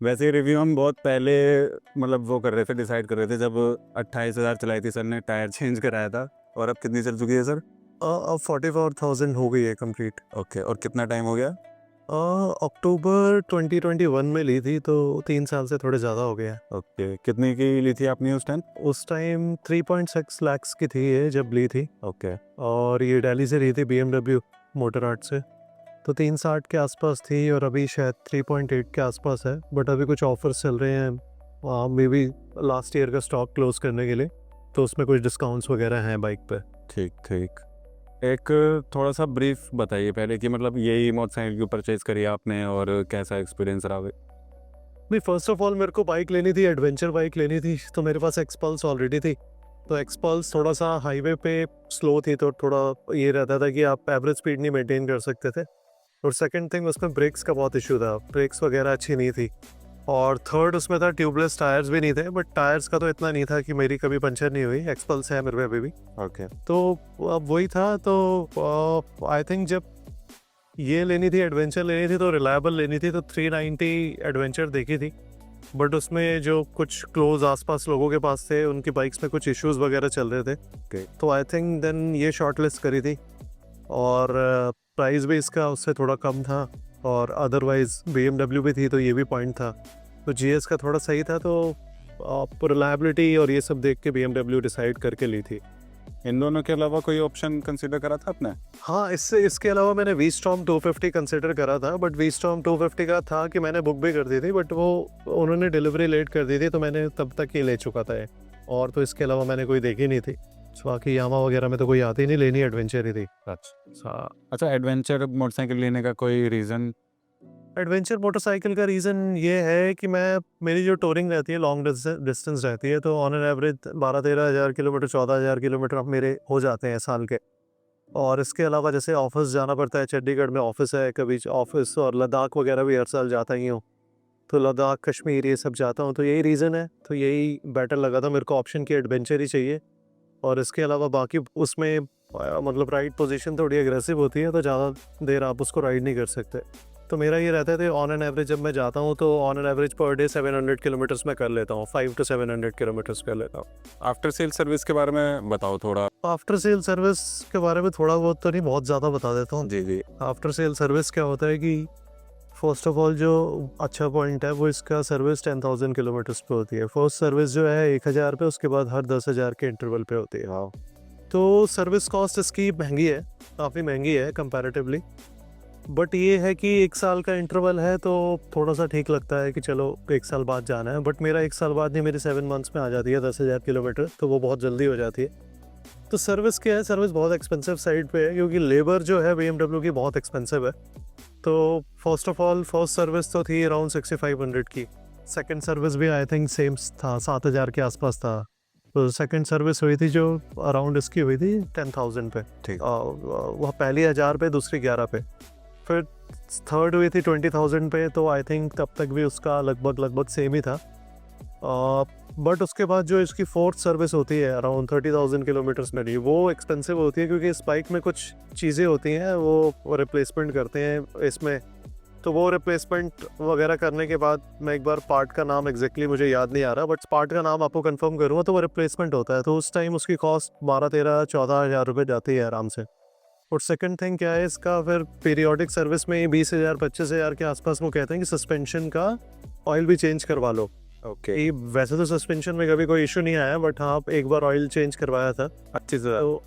वैसे रिव्यू हम बहुत पहले मतलब वो कर रहे थे, डिसाइड कर रहे थे जब 28,000 चलाई थी सर ने, टायर चेंज कराया था। और अब कितनी चल चुकी है सर? अब 44,000 हो गई है कंप्लीट। ओके, और कितना टाइम हो गया? अक्टूबर 2021 में ली थी, तो 3 साल से थोड़े ज़्यादा हो गया है। ओके, कितने की ली थी आपने उस टाइम? उस टाइम 3.6 लाख की थी ये जब ली थी, ओके। और ये दिल्ली से ली थी BMW मोटर आर्ट से। तो 360 के आसपास थी, और अभी शायद 3.8 के आसपास है। बट अभी कुछ ऑफर्स चल रहे हैं मे बी लास्ट ईयर का स्टॉक क्लोज करने के लिए, तो उसमें कुछ डिस्काउंट्स वगैरह हैं बाइक पे। ठीक ठीक। एक थोड़ा सा ब्रीफ बताइए पहले कि मतलब यही मोटरसाइकिल क्यों परचेज करी आपने और कैसा एक्सपीरियंस रहा? नहीं, फर्स्ट ऑफ ऑल मेरे को बाइक लेनी थी, एडवेंचर बाइक लेनी थी, तो मेरे पास एक्सपल्स ऑलरेडी थी। तो एक्सपल्स थोड़ा सा हाईवे पे स्लो थी, तो थोड़ा ये रहता था कि आप एवरेज स्पीड नहीं मेंटेन कर सकते थे। और सेकंड थिंग, उसमें ब्रेक्स का बहुत इशू था, ब्रेक्स वगैरह अच्छी नहीं थी। और थर्ड उसमें था ट्यूबलेस टायर्स भी नहीं थे, बट टायर्स का तो इतना नहीं था कि मेरी कभी पंचर नहीं हुई। एक्सपल्स है मेरे पे अभी भी। ओके। तो अब वही था। तो आई थिंक जब ये लेनी थी, एडवेंचर लेनी थी, तो रिलायबल लेनी थी, तो 390 एडवेंचर देखी थी। बट उसमें जो कुछ क्लोज आसपास लोगों के पास थे, उनकी बाइक्स में कुछ इश्यूज वगैरह चल रहे थे। Okay. तो आई थिंक देन ये शॉर्ट लिस्ट करी थी, और प्राइस भी इसका उससे थोड़ा कम था, और अदरवाइज BMW भी थी, तो ये भी पॉइंट था। तो GS का थोड़ा सही था, तो रिलायबिलिटी और ये सब देख के BMW डिसाइड करके ली थी। इन दोनों के अलावा कोई ऑप्शन कंसीडर करा था आपने? हाँ, इसके अलावा मैंने V-Storm 250 कंसिडर करा था, बट V-Storm 250 का था कि मैंने बुक भी कर दी थी, बट वो उन्होंने डिलीवरी लेट कर दी थी, तो मैंने तब तक ही ले चुका था ये। और तो इसके अलावा मैंने कोई देखी नहीं थी। बाकी यामा वगैरह में तो कोई आती नहीं, लेनी एडवेंचर ही थी। अच्छा। अच्छा, एडवेंचर मोटरसाइकिल लेने का कोई रीज़न? एडवेंचर मोटरसाइकिल का रीज़न ये है कि मेरी जो टूरिंग रहती है, लॉन्ग डिस्टेंस रहती है, तो ऑन एन एवरेज 12-13 हज़ार किलोमीटर, 14 हज़ार किलोमीटर अब मेरे हो जाते हैं साल के। और इसके अलावा जैसे ऑफिस जाना पड़ता है, चंडीगढ़ में ऑफिस है, कभी ऑफिस, और लद्दाख वगैरह भी हर साल जाता ही हूँ। तो लद्दाख, कश्मीर ये सब जाता हूँ, तो यही रीज़न है। तो यही बेटर लगा था मेरे को, ऑप्शन की एडवेंचर ही चाहिए। और इसके अलावा बाकी उसमें मतलब राइड पोजीशन थोड़ी एग्रेसिव होती है, तो ज़्यादा देर आप उसको राइड नहीं कर सकते। तो मेरा ये रहता है कि ऑन एन एवरेज जब मैं जाता हूँ, तो on an average per day 700 kilometres मैं कर लेता हूँ, 5 to 700 किलोमीटर्स कर लेता हूँ। आफ्टर सेल सर्विस के बारे में बताओ थोड़ा। आफ्टर सेल सर्विस के बारे में थोड़ा बहुत तो नहीं, बहुत ज़्यादा बता देता हूँ। जी जी। आफ्टर सेल सर्विस क्या होता है कि फर्स्ट ऑफ ऑल जो अच्छा पॉइंट है, वो इसका सर्विस 10,000 किलोमीटर्स पे होती है। फर्स्ट सर्विस जो है 1,000 पे, उसके बाद हर 10,000 के इंटरवल पे होती है। हाँ। तो सर्विस कॉस्ट इसकी महंगी है, काफ़ी महंगी है कंपैरेटिवली। बट ये है कि 1 साल का इंटरवल है, तो थोड़ा सा ठीक लगता है कि चलो 1 साल बाद जाना है। बट मेरा 1 साल बाद नहीं, मेरी 7 मंथ्स में आ जाती है 10,000 किलोमीटर, तो वो बहुत जल्दी हो जाती है। तो सर्विस क्या है, सर्विस बहुत एक्सपेंसिव साइड पे है, क्योंकि लेबर जो है BMW की बहुत एक्सपेंसिव है। तो first of all first service तो थी अराउंड 6,500 की। सेकंड सर्विस भी आई थिंक सेम था, 7,000 के आसपास था। तो सेकंड सर्विस हुई थी जो अराउंड इसकी हुई थी 10,000 पे। ठीक। वह पहली 1,000 पे, दूसरी 11 पे। फिर थर्ड हुई थी 20,000 पे, तो आई थिंक तब तक भी उसका लगभग सेम ही था। बट उसके बाद जो इसकी फोर्थ सर्विस होती है अराउंड 30,000 किलोमीटर्स में, वो एक्सपेंसिव होती है, क्योंकि इस बाइक में कुछ चीज़ें होती हैं वो रिप्लेसमेंट करते हैं इसमें। तो वो रिप्लेसमेंट वगैरह करने के बाद, मैं एक बार पार्ट का नाम एग्जैक्टली मुझे याद नहीं आ रहा, बट पार्ट का नाम आपको कंफर्म करूँगा, तो वो रिप्लेसमेंट होता है। तो उस टाइम उसकी कॉस्ट 12-13-14 हज़ार रुपये जाती है आराम से। और सेकंड थिंग क्या है इसका, फिर पीरियोडिक सर्विस में 20,000-25,000 के आसपास वो कहते हैं कि सस्पेंशन का ऑयल भी चेंज करवा लो। ओके। वैसे तो सस्पेंशन में कभी कोई इशू नहीं आया, बट हाँ, एक बार ऑयल चेंज करवाया था, अच्छी से। तो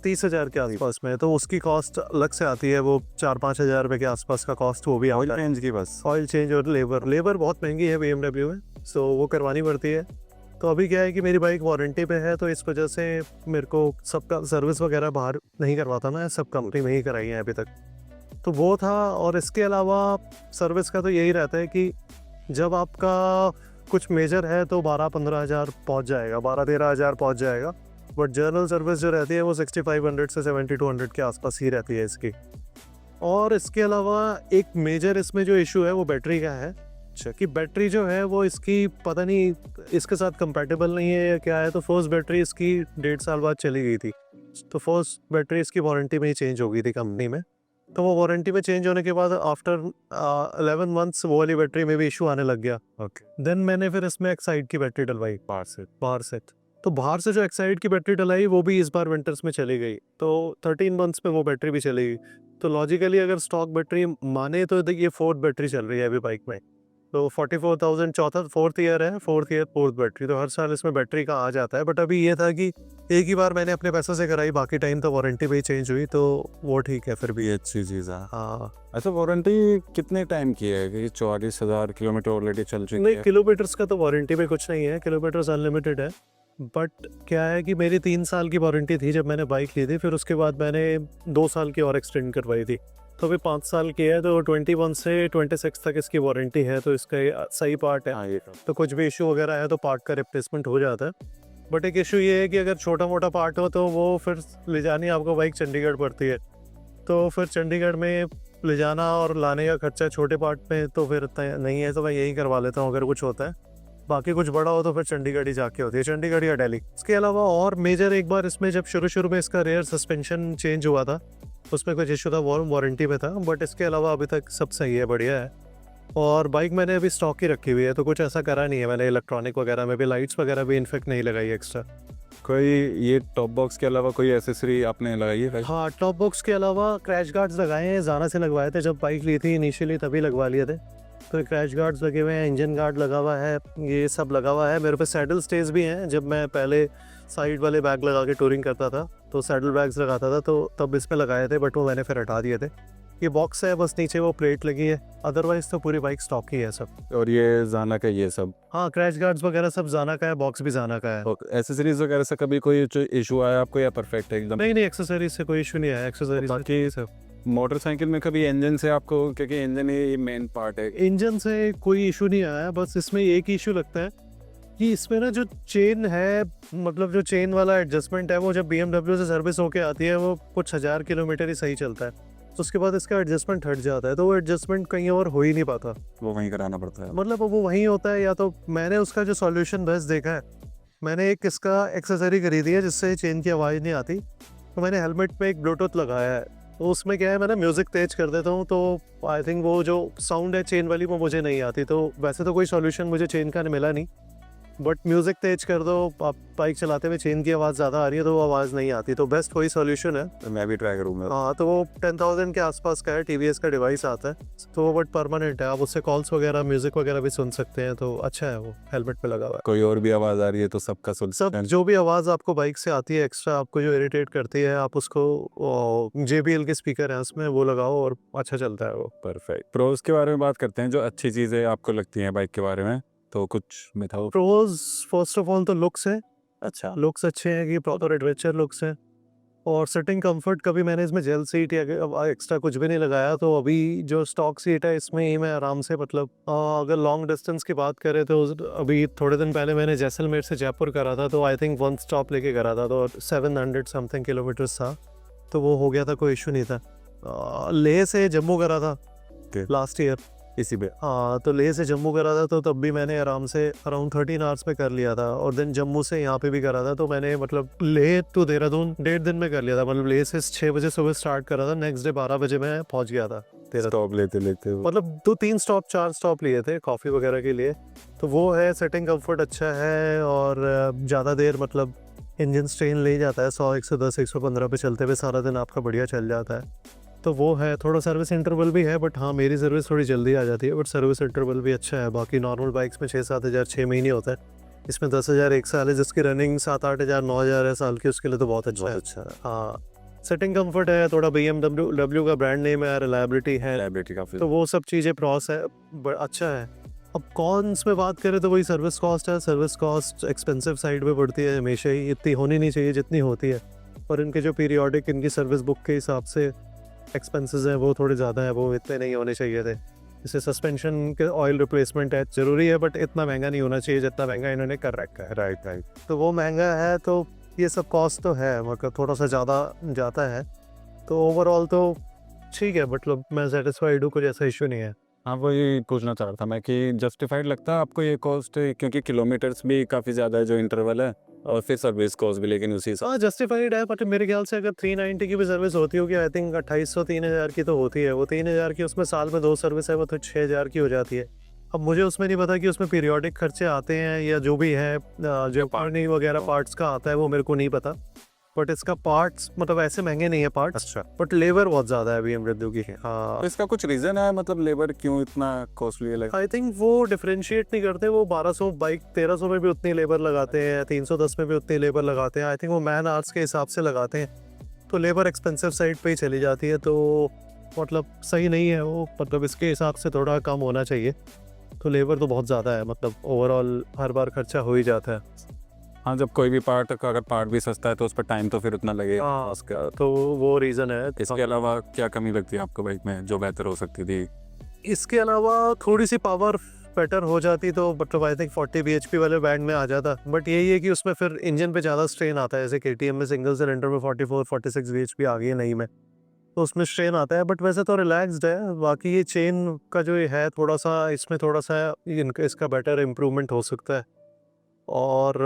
30,000 के आसपास में। तो उसकी कॉस्ट अलग से आती है, वो 4-5 हज़ार रुपये के आसपास का कॉस्ट वो भी ऑयल आता है। चेंज की बस? ऑयल चेंज और लेबर बहुत महंगी है BMW में, सो वो करवानी पड़ती है। तो अभी क्या है कि मेरी बाइक वारंटी पे है, तो इस वजह से मेरे को सबका सर्विस वगैरह बाहर नहीं करवाता ना, सब कंपनी में ही कराई है अभी तक। तो वो था। और इसके अलावा सर्विस का तो यही रहता है कि जब आपका कुछ मेजर है, तो 12-15 हज़ार पहुँच जाएगा, 12-13 हज़ार पहुँच जाएगा। बट जर्नल सर्विस जो रहती है, वो 6,500 से 7,200 के आसपास ही रहती है इसकी। और इसके अलावा एक मेजर इसमें जो इशू है, वो बैटरी का है। अच्छा, कि बैटरी जो है वो इसकी पता नहीं इसके साथ कंपैटिबल नहीं है या क्या है। तो फर्स्ट बैटरी इसकी 1.5 साल बाद चली गई थी, तो फर्स्ट बैटरी इसकी वारंटी में ही चेंज हो गई थी कंपनी में। तो वो वारंटी में चेंज होने के बाद आफ्टर 11 मंथ्स वो वाली बैटरी में भी इशू आने लग गया। ओके। देन मैंने फिर इसमें एक्साइड की बैटरी डलवाई बाहर से। बाहर से। तो बाहर से जो एक्साइड की बैटरी डलाई वो भी इस बार विंटर्स में चली गई, तो 13 मंथ्स में वो बैटरी भी चली गई। तो लॉजिकली अगर स्टॉक बैटरी माने तो ये फोर्थ बैटरी चल रही है अभी बाइक में। तो 44,000 चौथा फोर्थ ईयर है, फोर्थ ईयर फोर्थ बैटरी, तो हर साल इसमें बैटरी का आ जाता है। बट अभी ये था कि एक ही बार मैंने अपने पैसों से कराई, बाकी टाइम तो वारंटी पे ही चेंज हुई, तो वो ठीक है फिर भी। ये अच्छी चीज़ है। हाँ, अच्छा, वारंटी कितने टाइम की है कि 44,000 किलोमीटर ऑलरेडी चल चुकी नहीं है? किलोमीटर्स का तो वारंटी पे कुछ नहीं है, किलोमीटर्स अनलिमिटेड है। बट क्या है कि मेरी 3 साल की वारंटी थी जब मैंने बाइक ली थी, फिर उसके बाद मैंने 2 साल की और एक्सटेंड करवाई थी, तो अभी 5 साल की है, तो 21 से 26 तक इसकी वारंटी है, तो इसका ये सही पार्ट है। हाँ, ये तो कुछ भी इशू वगैरह है तो पार्ट का रिप्लेसमेंट हो जाता है। बट एक इशू ये है कि अगर छोटा मोटा पार्ट हो तो वो फिर ले जानी आपको बाइक चंडीगढ़ पड़ती है, तो फिर चंडीगढ़ में ले जाना और लाने का खर्चा छोटे पार्ट में तो फिर इतना नहीं है, तो मैं यही करवा लेता हूँ अगर कुछ होता है। बाकी कुछ बड़ा हो तो फिर चंडीगढ़ ही जाके होती है, चंडीगढ़ या दिल्ली। इसके अलावा और मेजर एक बार इसमें जब शुरू में इसका रेयर सस्पेंशन चेंज हुआ था, उसमें कुछ इशू था, वारंटी में था। बट इसके अलावा अभी तक सब सही है, बढ़िया है। और बाइक मैंने अभी स्टॉक ही रखी हुई है, तो कुछ ऐसा करा नहीं है मैंने। इलेक्ट्रॉनिक वगैरह में भी लाइट्स वगैरह भी इनफेक्ट नहीं लगाई एक्स्ट्रा। कोई ये टॉप बॉक्स के अलावा कोई एसेसरी आपने लगाई है? हाँ, टॉप बॉक्स के अलावा क्रैश गार्ड्स लगाए हैं, ज़ारा से लगवाए थे जब बाइक ली थी इनिशियली, तभी लगवा लिए थे। तो क्रैश गार्ड्स लगे हुए हैं, इंजन गार्ड लगा हुआ है, ये सब लगा हुआ है। मेरे पे सैडल स्टेज भी हैं, जब मैं पहले साइड वाले बैग लगा के टूरिंग करता था तो सैडल बैग्स लगाता था, तो तब इसमें लगाए थे, बट वो मैंने फिर हटा दिए थे। ये बॉक्स है, बस नीचे वो प्लेट लगी है, अदरवाइज तो पूरी बाइक स्टॉक ही है सब। और ये जाना का ये सब हाँ, क्रैश गार्ड्स वगैरह सब जाना का है, बॉक्स भी जाना का है। एसेसरीज वगैरह से कभी कोई इशू आया आपको या परफेक्ट है एकदम? नहीं, एक्सेसरीज से कोई इशू नहीं आया, एक्सेसरीज बाकी सब। मोटरसाइकिल में कभी इंजन से आपको, क्योंकि इंजन ही मेन पार्ट है। इंजन से कोई इशू नहीं आया, बस इसमें एक ही इशू लगता है कि इसमें ना जो चेन है, मतलब जो चेन वाला एडजस्टमेंट है, वो जब BMW से सर्विस होके आती है वो कुछ 1000 किलोमीटर ही सही चलता है, तो उसके बाद इसका एडजस्टमेंट हट जाता है, तो वो एडजस्टमेंट कहीं और हो ही नहीं पाता। वो वहीं कराना पड़ता है। मतलब वो वहीं होता है, या तो मैंने उसका जो सॉल्यूशन बेस्ट देखा है, मैंने एक इसका एक्सेसरी खरीदी है जिससे चेन की आवाज़ नहीं आती, तो मैंने हेलमेट पे एक ब्लूटूथ लगाया है, तो उसमें क्या है, मैंने म्यूज़िक तेज कर देता हूँ तो आई थिंक वो जो साउंड है चेन वाली वो मुझे नहीं आती। तो वैसे तो कोई सॉल्यूशन मुझे चेन का मिला नहीं, बट म्यूज़िक तेज कर दो, आप बाइक चलाते हुए चेन की आवाज़ ज़्यादा आ रही है तो वो आवाज़ नहीं आती, तो बेस्ट वही सॉल्यूशन है। तो मैं भी ट्राई करूँगा। हाँ, तो वो 10,000 के आसपास का है, TVS का डिवाइस आता है, तो वो बट परमानेंट है, आप उससे कॉल्स वगैरह म्यूज़िक वगैरह भी सुन सकते हैं, तो अच्छा है, वो हेलमेट पे लगा हुआ है। कोई और भी आवाज़ आ रही है तो सबका सब सुन। जो भी आवाज़ आपको बाइक से आती है एक्स्ट्रा, आपको जो इरिटेट करती है, आप उसको JBL के स्पीकर हैं उसमें वो लगाओ और अच्छा चलता है वो। परफेक्ट। प्रोज के बारे में बात करते हैं, जो अच्छी चीज़ें आपको लगती हैं बाइक के बारे में, तो कुछ बताओ। प्रोज फर्स्ट ऑफ ऑल तो लुक्स है, अच्छा। लुक्स अच्छे हैं कि प्रॉपर एडवेंचर लुक्स हैं। और सिटिंग कंफर्ट, कभी मैंने इसमें जेल सीट या एक्स्ट्रा कुछ भी नहीं लगाया, तो अभी जो स्टॉक सीट है इसमें ही मैं आराम से, मतलब अगर लॉन्ग डिस्टेंस की बात करें तो अभी थोड़े दिन पहले मैंने जैसलमेर से जयपुर करा था, तो आई थिंक 1 स्टॉप लेके करा था, तो 700 समथिंग किलोमीटर्स था, तो वो हो गया था, कोई इशू नहीं था। लेह से जम्मू करा था लास्ट ईयर, इसी पे। हाँ, तो लेह से जम्मू करा था, तो तब भी मैंने आराम से अराउंड 13 आवर्स में कर लिया था। और देन जम्मू से यहाँ पे भी करा था, तो मैंने मतलब लेह टू देहरादून 1.5 दिन में कर लिया था। मतलब लेह से 6 बजे सुबह स्टार्ट करा था, नेक्स्ट डे 12 बजे मैं पहुँच गया था देहरादून। स्टॉप लेते मतलब 2-3 स्टॉप 4 स्टॉप लिए थे कॉफ़ी वगैरह के लिए, तो वो है। सेटिंग कंफर्ट अच्छा है, और ज़्यादा देर मतलब इंजन स्ट्रेन ले जाता है, 100 110 115 पे चलते हुए सारा दिन आपका बढ़िया चल जाता है, तो वो है। थोड़ा सर्विस इंटरवल भी है, बट हाँ मेरी सर्विस थोड़ी जल्दी आ जाती है, बट सर्विस इंटरवल भी अच्छा है। बाकी नॉर्मल बाइक्स में 6-7 हज़ार 6 महीने होता है, इसमें 10,000 एक साल है, जिसकी रनिंग 7-8 हज़ार 9 हज़ार है साल की, उसके लिए तो बहुत अच्छा है। अच्छा। हाँ, सेटिंग कंफर्ट है, थोड़ा BMW का ब्रांड नेम है, रिलायबिलिटी है, लाइबिलिटी काफ़ी। तो वो सब चीज़ें प्रॉस है, अच्छा है। अब कॉन्स में बात करें तो वही सर्विस कॉस्ट है। सर्विस कॉस्ट एक्सपेंसिव साइड में पड़ती है हमेशा ही, इतनी होनी नहीं चाहिए जितनी होती है, और इनके जो पीरियोडिक इनकी सर्विस बुक के हिसाब से एक्सपेंसेस हैं वो थोड़े ज़्यादा हैं, वो इतने नहीं होने चाहिए थे। जैसे सस्पेंशन के ऑयल रिप्लेसमेंट है, ज़रूरी है, बट इतना महंगा नहीं होना चाहिए जितना महंगा इन्होंने कर रखा है। राइट। तो वो महंगा है, तो ये सब कॉस्ट तो है, मतलब थोड़ा सा ज़्यादा जाता है, तो ओवरऑल तो ठीक है, मतलब मैं सेटिस्फाइड हूँ, कुछ ऐसा इशू नहीं है। हाँ, वही पूछना चाह रहा था मैं कि जस्टिफाइड लगता है आपको ये कॉस्ट, क्योंकि किलोमीटर्स भी काफ़ी ज़्यादा है जो इंटरवल है, और फिर सर्विस कॉस्ट भी लेकिन उसी हिसाब हाँ जस्टिफाइड है, बट मेरे ख्याल से अगर 390 की भी सर्विस होती होगी, आई थिंक 2800 3000 की तो होती है वो। 3000 की उसमें साल में 2 सर्विस है, वो तो 6000 की हो जाती है। अब मुझे उसमें नहीं पता कि उसमें पीरियोडिक खर्चे आते हैं या जो भी है, जो पार्नी वगैरह पार्ट्स का आता है वो मेरे को नहीं पता। बट इसका पार्ट्स मतलब ऐसे महंगे नहीं है पार्ट्स, अच्छा। बट लेबर बहुत ज़्यादा है BMW की। हाँ तो इसका कुछ रीज़न है, मतलब लेबर क्यों इतना कॉस्टली है? आई थिंक वो डिफरेंशिएट नहीं करते, वो 1200 बाइक 1300 में भी उतनी लेबर लगाते हैं, 310 में भी उतनी लेबर लगाते हैं। आई थिंक वो मैन आवर्स के हिसाब से लगाते हैं, तो लेबर एक्सपेंसिव साइड पे ही चली जाती है, तो मतलब सही नहीं है वो। मतलब इसके हिसाब से थोड़ा कम होना चाहिए। तो लेबर तो बहुत ज़्यादा है, मतलब ओवरऑल हर बार खर्चा हो ही जाता है। हाँ, जब कोई भी पार्ट का अगर पार्ट भी सस्ता है तो उस पर टाइम तो फिर उतना लगेगा। हाँ उसका तो वो रीज़न है। इसके अलावा क्या कमी लगती है आपको बाइक में जो बेहतर हो सकती थी? इसके अलावा थोड़ी सी पावर बेटर हो जाती तो मतलब आई थिंक 40 bhp वाले बैंड में आ जाता, बट यही है कि उसमें फिर इंजन पे ज़्यादा स्ट्रेन आता है। जैसे KTM में सिंगल सिलेंडर में 44-46 bhp आ गई है नई में, तो उसमें स्ट्रेन आता है। बट वैसे तो रिलैक्स्ड है। बाकी ये चेन का जो ये है थोड़ा सा, इसमें थोड़ा सा इसका बेटर इम्प्रूवमेंट हो सकता है। और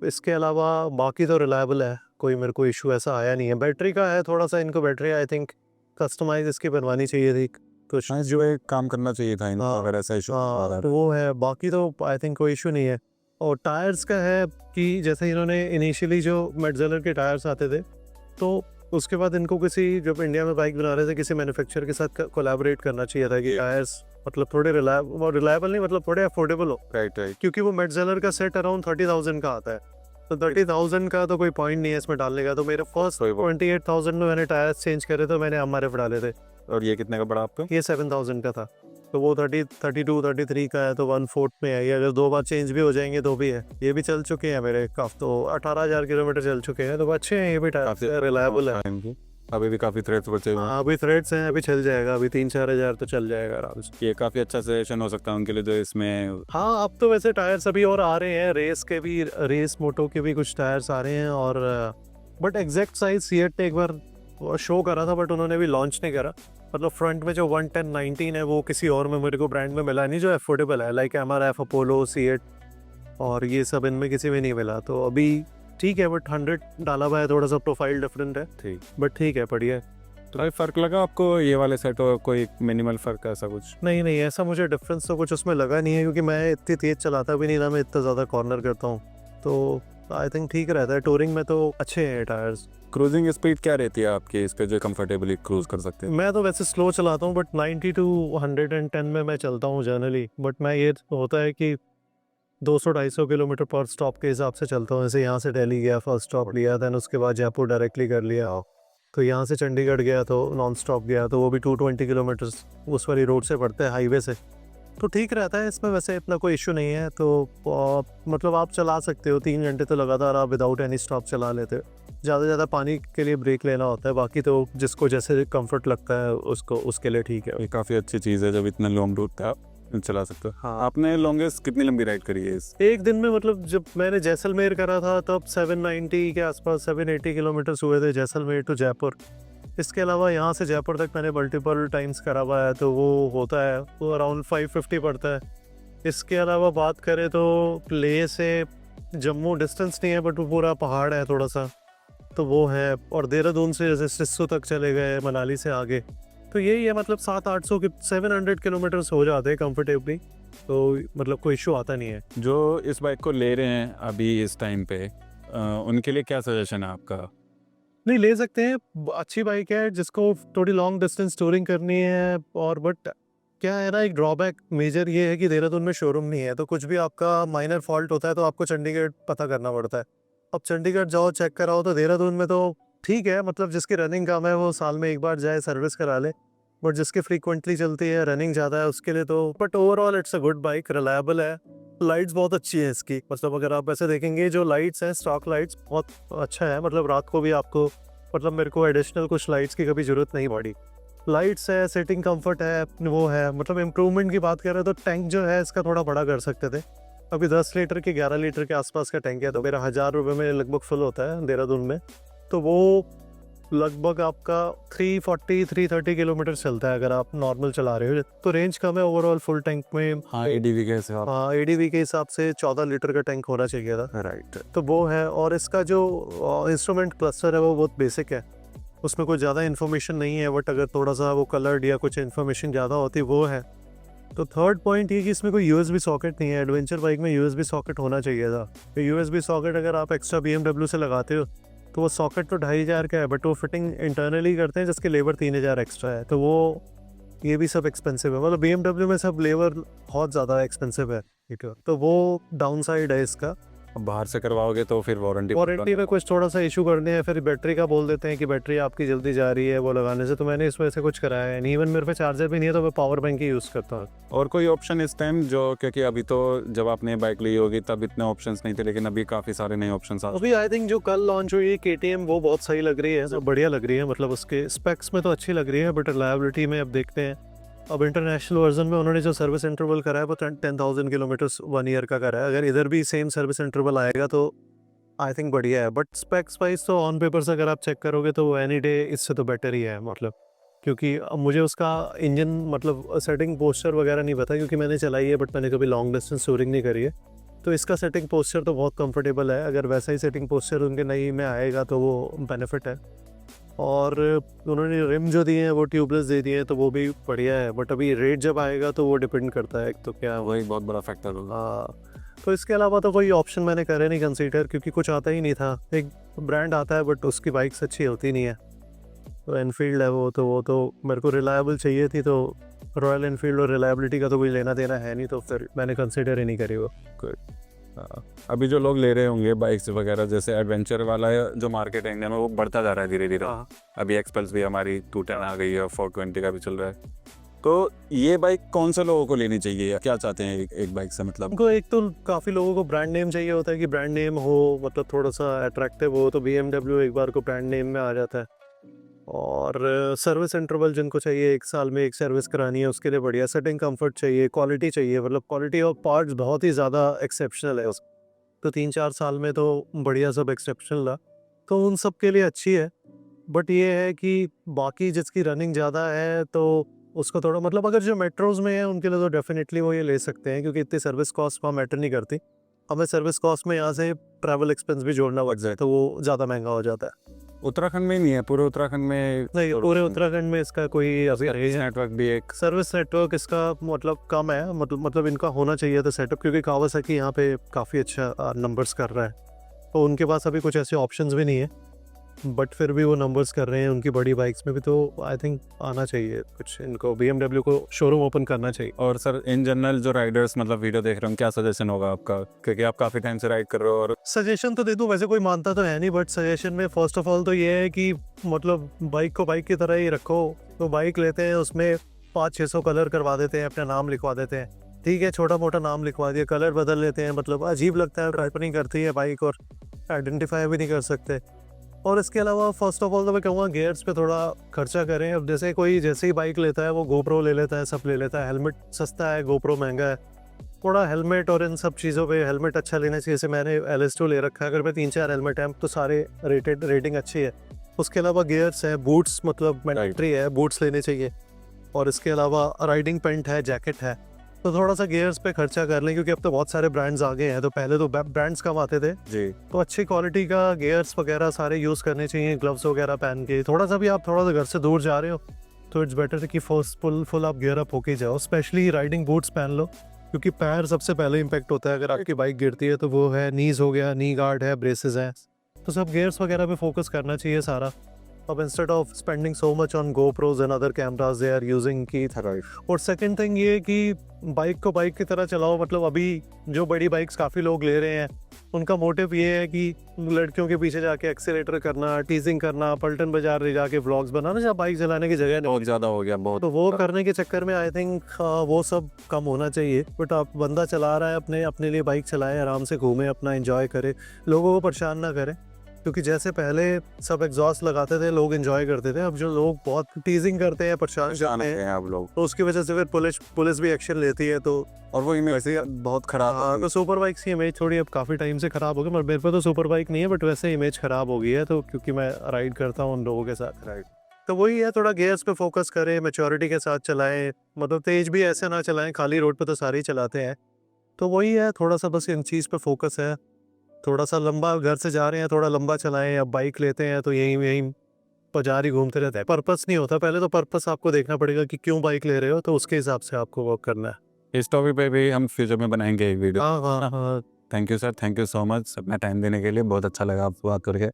इसके अलावा बाकी तो रिलायबल है, कोई मेरे को इशू ऐसा आया नहीं है। बैटरी का है थोड़ा सा, इनको बैटरी आई थिंक कस्टमाइज इसकी बनवानी चाहिए थी कुछ। हाँ, जो है काम करना चाहिए था इनको हाँ, अगर ऐसा इशू आ रहा हाँ है। तो वो है। बाकी तो आई थिंक कोई इशू नहीं है। और टायर्स का है कि जैसे इन्होंने इनिशियली जो मेटजेलर के टायर्स आते थे, तो उसके बाद इनको किसी, जब इंडिया में बाइक बना रहे थे, किसी मैन्युफैक्चरर के साथ कोलैबोरेट करना चाहिए था कि टायर्स मतलब थोड़े रिलायबल नहीं, मतलब थोड़े अफोर्डेबल हो। Right right. क्योंकि वो मेटजेलर का सेट अराउंड 30,000 का आता है, तो 30,000 का तो कोई पॉइंट नहीं है इसमें डालने का। तो मेरे फर्स्ट कोई बात- 28,000 में मैंने टायर्स चेंज करे, तो मैंने MRF डाले थे। और ये कितने का पड़ा आपको? ये 7,000 का था, तो वो 32 33 का है, तो 1/4 में है ये। अगर 2 बार चेंज भी हो जाएंगे तो भी है। ये भी चल चुके हैं मेरे काफ़ी, तो 18,000 किलोमीटर चल चुके हैं, तो अच्छे हैं ये भी टायर, रिलायबल है। इनकी अभी भी काफ़ी थ्रेड्स बचे हुए हैं। हाँ अभी थ्रेड्स हैं, अभी चल जाएगा, अभी 3-4 हज़ार तो चल जाएगा आराम से। ये काफ़ी अच्छा सजेशन हो सकता है उनके लिए जो इसमें। हाँ अब तो वैसे टायर्स अभी और आ रहे हैं, रेस के भी, रेस मोटो के भी कुछ टायर्स आ रहे हैं। और बट एग्जैक्ट साइज सीएट ने एक बार शो करा था, बट उन्होंने भी लॉन्च नहीं करा। मतलब फ्रंट में जो 110-19 है वो किसी और में मेरे को ब्रांड में मिला नहीं जो अफोर्डेबल है, लाइक MRF, अपोलो, सीएट और ये सब, इनमें किसी में नहीं मिला। तो अभी ठीक है, बट 100 डाला हुआ है, थोड़ा सा प्रोफाइल डिफरेंट है, ठीक। बट ठीक है, बढ़िया है। तो भाई फ़र्क लगा आपको ये वाले सेट और कोई मिनिमल फ़र्क ऐसा कुछ? नहीं नहीं, ऐसा मुझे डिफरेंस तो कुछ उसमें लगा नहीं है, क्योंकि मैं इतनी तेज़ चलाता भी नहीं ना, मैं इतना ज़्यादा कॉर्नर करता हूँ, तो आई थिंक ठीक रहता है। टूरिंग में तो अच्छे हैं टायर्स। क्रूजिंग स्पीड क्या रहती है आपकी इस पे जो कंफर्टेबली क्रूज कर सकते हैं? मैं तो वैसे स्लो चलाता हूँ, बट 90 to 110 में मैं चलता हूँ जनरली। बट मैं ये होता है कि 200-250 किलोमीटर पर स्टॉप के हिसाब से चलता हूँ। जैसे यहाँ से दिल्ली गया, फर्स्ट स्टॉप लिया, दैन उसके बाद जयपुर डायरेक्टली कर लिया, तो यहाँ से चंडीगढ़ गया तो नॉन स्टॉप गया, तो वो भी 220 किलोमीटर उस वाली रोड से पड़ते हैं, हाईवे से। तो ठीक रहता है इसमें, वैसे इतना कोई इशू नहीं है। तो मतलब आप चला सकते हो 3 घंटे तो लगातार आप विदाउट एनी स्टॉप चला लेते हो। ज़्यादा से ज़्यादा पानी के लिए ब्रेक लेना होता है, बाकी तो जिसको जैसे कंफर्ट लगता है उसको, उसके लिए ठीक है। ये काफ़ी अच्छी चीज़ है, जब इतना लॉन्ग रूट था आप चला सकते हो। हाँ आपने लॉन्गेस्ट कितनी लंबी राइड करी है इस? एक दिन में, मतलब जब मैंने जैसलमेर करा था तब 790 के आसपास, 780 किलोमीटर हुए थे जैसलमेर टू जयपुर। इसके अलावा यहाँ से जयपुर तक मैंने मल्टीपल टाइम्स करा हुआ है, तो वो होता है वो अराउंड 550 पड़ता है। इसके अलावा बात करें तो लेह से जम्मू डिस्टेंस नहीं है, बट वो पूरा पहाड़ है थोड़ा सा, तो वो है। और देहरादून से जैसे सिस्सू तक चले गए, मनाली से आगे, तो यही है। मतलब 700-800 700 किलोमीटर्स हो जाते हैं कंफर्टेबली, तो मतलब कोई इशू आता नहीं है। जो इस बाइक को ले रहे हैं अभी इस टाइम पे, उनके लिए क्या सजेशन है आपका? नहीं, ले सकते हैं, अच्छी बाइक है जिसको थोड़ी लॉन्ग डिस्टेंस टूरिंग करनी है। और बट क्या है ना, एक ड्रॉबैक मेजर ये है कि देहरादून में शोरूम नहीं है, तो कुछ भी आपका माइनर फॉल्ट होता है तो आपको चंडीगढ़ पता करना पड़ता है। अब चंडीगढ़ जाओ चेक कराओ, तो देहरादून में तो ठीक है, मतलब जिसकी रनिंग कम है वो साल में एक बार जाए सर्विस करा ले, बट जिसकी फ्रीक्वेंटली चलती है, रनिंग ज़्यादा है, उसके लिए तो। But overall it's a good bike, reliable है। लाइट्स बहुत अच्छी है इसकी, मतलब अगर आप ऐसे देखेंगे जो लाइट्स हैं, स्टॉक लाइट्स बहुत अच्छा है। मतलब रात को भी आपको, मतलब मेरे को एडिशनल कुछ लाइट्स की कभी ज़रूरत नहीं पड़ी। लाइट्स है, सीटिंग कंफर्ट है, वो है। मतलब इम्प्रूवमेंट की बात करें तो टैंक जो है इसका थोड़ा बड़ा कर सकते थे। अभी 10 लीटर के 11 लीटर के आसपास का टैंक है, तो मेरा 1000 रुपये में लगभग फुल होता है देहरादून में, तो वो लगभग आपका 340-330 किलोमीटर चलता है अगर आप नॉर्मल चला रहे हो, तो रेंज कम है ओवरऑल फुल टैंक में। हाँ एडीवी के हिसाब। हाँ एडीवी के हिसाब से 14 लीटर का टैंक होना चाहिए था, राइट। तो वो है। और इसका जो इंस्ट्रूमेंट क्लस्टर है वो बहुत बेसिक है, उसमें कोई ज़्यादा इन्फॉर्मेशन नहीं है, बट अगर थोड़ा सा वो कलर्ड या कुछ इन्फॉर्मेशन ज़्यादा होती वो है। तो थर्ड पॉइंट ये कि इसमें कोई यूएसबी सॉकेट नहीं है। एडवेंचर बाइक में यूएसबी सॉकेट होना चाहिए था। तो यूएसबी सॉकेट अगर आप एक्स्ट्रा BMW से लगाते हो तो वो सॉकेट तो 2500 का है, बट वो फिटिंग इंटरनली करते हैं जिसके लेबर 3000 एक्स्ट्रा है, तो वो ये भी सब एक्सपेंसिव है। मतलब BMW में सब लेबर बहुत ज़्यादा एक्सपेंसिव है, ठीक है, तो वो डाउन साइड है इसका। अब बाहर से करवाओगे तो फिर वारंटी में कुछ थोड़ा सा इशू करने हैं, फिर बैटरी का बोल देते हैं कि बैटरी आपकी जल्दी जा रही है वो लगाने से, तो मैंने इस वजह से कुछ कराया है नहीं। इवन मेरे पे चार्जर भी नहीं है तो मैं पावर बैंक ही यूज़ करता हूँ। और कोई ऑप्शन इस टाइम जो, क्योंकि अभी तो जब आपने बाइक ली होगी तब इतने ऑप्शंस नहीं थे, लेकिन अभी काफ़ी सारे नए ऑप्शंस आ अभी आई थिंक जो कल लॉन्च हुई है KTM वो बहुत सही लग रही है, सब बढ़िया लग रही है। मतलब उसके स्पेक्स में तो अच्छी लग रही है, बट रिलायबिलिटी में अब देखते हैं। अब इंटरनेशनल वर्जन में उन्होंने जो सर्विस इंटरवल करा है वो 10,000 किलोमीटर्स 1 ईयर का करा है। अगर इधर भी सेम सर्विस इंटरवल आएगा तो आई थिंक बढ़िया है। बट स्पेक्स वाइज तो ऑन पेपर से अगर आप चेक करोगे तो एनी डे इससे तो बेटर ही है। मतलब क्योंकि अब मुझे उसका इंजन मतलब सेटिंग पोस्चर वगैरह नहीं पता, क्योंकि मैंने चलाई है बट मैंने कभी लॉन्ग डिस्टेंस टूरिंग नहीं करी है। तो इसका सेटिंग पोस्चर तो बहुत कंफर्टेबल है। अगर वैसा ही सेटिंग पोस्चर उनके नई में आएगा तो वो बेनिफिट है। और उन्होंने रिम जो दिए हैं वो ट्यूबलेस दे दिए हैं, तो वो भी बढ़िया है। बट अभी रेट जब आएगा तो वो डिपेंड करता है तो क्या वही बहुत बड़ा फैक्टर होगा। हाँ, तो इसके अलावा तो कोई ऑप्शन मैंने करे नहीं कंसीडर, क्योंकि कुछ आता ही नहीं था। एक ब्रांड आता है बट उसकी बाइक्स अच्छी होती नहीं है। तो एनफील्ड है वो तो मेरे को रिलायबल चाहिए थी, तो रॉयल एनफील्ड और रिलायबिलिटी का तो कोई लेना देना है नहीं, तो फिर मैंने कंसीडर ही नहीं करी वो। अभी जो लोग ले रहे होंगे बाइक्स वगैरह, जैसे एडवेंचर वाला जो मार्केट है इंडिया में वो बढ़ता जा रहा है धीरे धीरे। हाँ। अभी एक्सपल्स भी हमारी 210 आ गई है, 420 का भी चल रहा है। तो ये बाइक कौन से लोगों को लेनी चाहिए या क्या चाहते हैं एक बाइक से? मतलब उनको एक तो काफ़ी लोगों को ब्रांड नेम चाहिए होता है कि ब्रांड नेम हो, मतलब थोड़ा सा अट्रैक्टिव हो, तो BMW एक बार को ब्रांड नेम में आ जाता है। और सर्विस इंटरवल जिनको चाहिए 1 साल में 1 सर्विस करानी है उसके लिए बढ़िया। सेटिंग कंफर्ट चाहिए, क्वालिटी चाहिए, मतलब क्वालिटी ऑफ पार्ट्स बहुत ही ज़्यादा एक्सेप्शनल है उसका, तो 3-4 साल में तो बढ़िया सब एक्सेप्शनल है, तो उन सब के लिए अच्छी है। बट ये है कि बाकी जिसकी रनिंग ज़्यादा है तो उसको थोड़ा मतलब अगर जो मेट्रोज़ में है उनके लिए तो डेफिनेटली वो ये ले सकते हैं, क्योंकि इतनी सर्विस कॉस्ट वहाँ मैटर नहीं करती। हमें सर्विस कॉस्ट में यहाँ से ट्रैवल एक्सपेंस भी जोड़ना पड़ जाए तो वो ज़्यादा महंगा हो जाता है। उत्तराखंड में नहीं है, पूरे उत्तराखंड में नहीं, पूरे उत्तराखंड में इसका कोई अभी नेटवर्क भी एक सर्विस नेटवर्क इसका मतलब कम है। मतलब इनका होना चाहिए था सेटअप, क्योंकि कावासाकी यहाँ पे काफ़ी अच्छा नंबर्स कर रहा है, तो उनके पास अभी कुछ ऐसे ऑप्शंस भी नहीं है, बट फिर भी वो नंबर्स कर रहे हैं उनकी बड़ी बाइक्स में भी। तो आई थिंक आना चाहिए कुछ, इनको BMW को शोरूम ओपन करना चाहिए। और सर इन जनरल जो राइडर्स मतलब वीडियो देख रहे हो, क्या सजेशन होगा आपका, क्योंकि आप काफ़ी टाइम से राइड कर रहे हो? और सजेशन तो दे दूँ, वैसे कोई मानता तो है नहीं, बट सजेशन में फर्स्ट ऑफ ऑल तो ये है कि मतलब बाइक को बाइक की तरह ही रखो। तो बाइक लेते हैं उसमें 500-600 कलर करवा देते हैं, अपना नाम लिखवा देते हैं, ठीक है, छोटा मोटा नाम लिखवा दिया, कलर बदल लेते हैं, मतलब अजीब लगता है, ड्राइवरिंग करती है बाइक और आइडेंटिफाई भी नहीं कर सकते। और इसके अलावा फर्स्ट ऑफ ऑल तो मैं कहूँगा गियर्स पे थोड़ा खर्चा करें। अब जैसे कोई जैसे ही बाइक लेता है वो GoPro ले लेता है, सब ले लेता है, हेलमेट सस्ता है, GoPro महंगा है, थोड़ा हेलमेट और इन सब चीज़ों पे हेलमेट अच्छा लेना चाहिए। जैसे मैंने LS2 ले रखा है, अगर मैं 3-4 हेलमेट हैं तो सारे रेटिंग अच्छी है। उसके अलावा गियर्स है, बूट्स मतलब मैंडेटरी है, बूट्स लेने चाहिए। और इसके अलावा राइडिंग पेंट है, जैकेट है, तो थोड़ा सा गियर्स पे खर्चा कर लें, क्योंकि अब तो बहुत सारे ब्रांड्स आ गए हैं, तो पहले तो ब्रांड्स कम आते थे, जी, तो अच्छी क्वालिटी का गियर्स वगैरह सारे यूज़ करने चाहिए, ग्लव्स वगैरह पहन के। थोड़ा सा भी आप थोड़ा सा घर से दूर जा रहे हो तो इट्स बेटर कि फुल आप गियर अप होके जाओ। स्पेशली राइडिंग बूट्स पहन लो, क्योंकि पैर सबसे पहले इम्पेक्ट होता है अगर आपकी बाइक गिरती है, तो वो है नीज हो गया, नी गार्ड है, ब्रेसेस हैं, तो सब गियर्स वगैरह पे फोकस करना चाहिए सारा। अब instead of spending so much on GoPros and other cameras they are using की। और सेकंड थिंग ये कि बाइक को बाइक की तरह चलाओ। मतलब अभी जो बड़ी बाइक्स काफ़ी लोग ले रहे हैं उनका मोटिव ये है कि लड़कियों के पीछे जाके एक्सीलेटर करना, टीजिंग करना, पलटन बाजार ले जाके व्लॉग्स बनाना, जहाँ बाइक चलाने की जगह बहुत ज़्यादा हो गया बहुत। तो वो करने के चक्कर में आई थिंक वो सब कम होना चाहिए। बट आप बंदा चला रहा है अपने लिए बाइक चलाए, आराम से घूमे, अपना एंजॉय करे, लोगों को परेशान ना करें, क्योंकि जैसे पहले सब एग्जॉस्ट लगाते थे, लोग एंजॉय करते थे, अब जो लोग बहुत टीजिंग करते हैं, परेशान जान करते हैं हैं, आप लोग, तो उसकी वजह से फिर पुलिस भी एक्शन लेती है। तो और वो इमेज वैसे ही बहुत खराब हाँ, होती तो सुपर बाइक्स की इमेज थोड़ी अब काफ़ी टाइम से ख़राब हो गई। मेरे पे तो सुपर बाइक नहीं है, बट वैसे इमेज ख़राब हो गई है, तो क्योंकि मैं राइड करता हूँ उन लोगों के साथ। है। राइट। तो वही है, थोड़ा गियर्स पे फोकस करें, मैच्योरिटी के साथ चलाएं, मतलब तेज भी ऐसे ना चलाएं, खाली रोड पे तो सारे ही चलाते हैं। तो वही है, थोड़ा सा बस इन चीज़ पे फोकस है। थोड़ा सा लंबा घर से जा रहे हैं, थोड़ा लंबा चलाएं। अब बाइक लेते हैं तो यहीं यहीं बाजार ही घूमते रहते हैं, पर्पस नहीं होता। पहले तो पर्पस आपको देखना पड़ेगा कि क्यों बाइक ले रहे हो, तो उसके हिसाब से आपको वर्क करना है। इस टॉपिक पे भी हम फ्यूचर में बनाएंगे एक वीडियो। हाँ हाँ हाँ। Thank you sir, thank you so much अपना टाइम देने के लिए, बहुत अच्छा लगा आपसे बात करके।